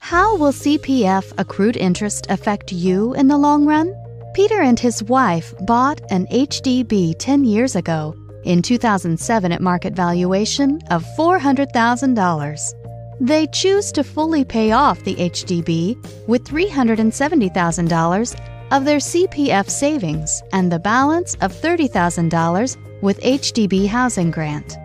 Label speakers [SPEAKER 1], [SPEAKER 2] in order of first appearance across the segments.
[SPEAKER 1] How will CPF accrued interest affect you in the long run? Peter and his wife bought an HDB 10 years ago, in 2007 at market valuation of $400,000. They choose to fully pay off the HDB with $370,000 of their CPF savings and the balance of $30,000 with HDB housing grant.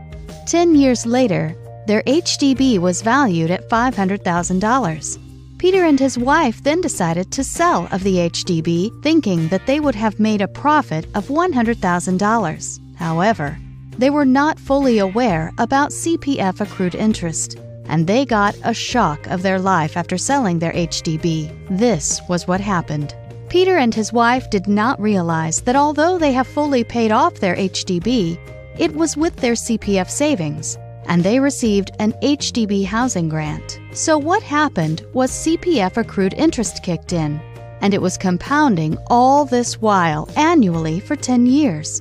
[SPEAKER 1] 10 years later, their HDB was valued at $500,000. Peter and his wife then decided to sell of the HDB, thinking that they would have made a profit of $100,000. However, they were not fully aware about CPF accrued interest, and they got a shock of their life after selling their HDB. This was what happened. Peter and his wife did not realize that although they have fully paid off their HDB, it was with their CPF savings, and they received an HDB housing grant. So what happened was CPF accrued interest kicked in, and it was compounding all this while annually for 10 years.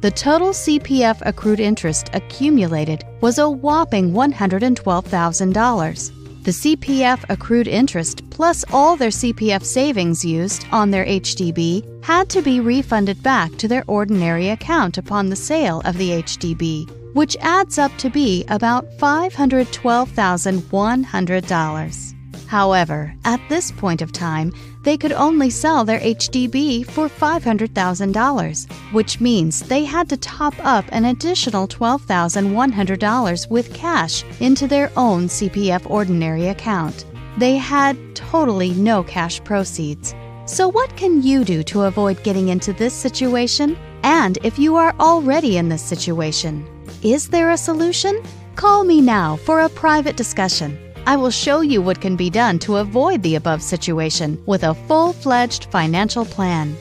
[SPEAKER 1] The total CPF accrued interest accumulated was a whopping $112,000. The CPF accrued interest plus all their CPF savings used on their HDB had to be refunded back to their ordinary account upon the sale of the HDB, which adds up to be about $512,100. However, at this point of time, they could only sell their HDB for $500,000, which means they had to top up an additional $12,100 with cash into their own CPF ordinary account. They had totally no cash proceeds. So what can you do to avoid getting into this situation? And if you are already in this situation, is there a solution? Call me now for a private discussion. I will show you what can be done to avoid the above situation with a full-fledged financial plan.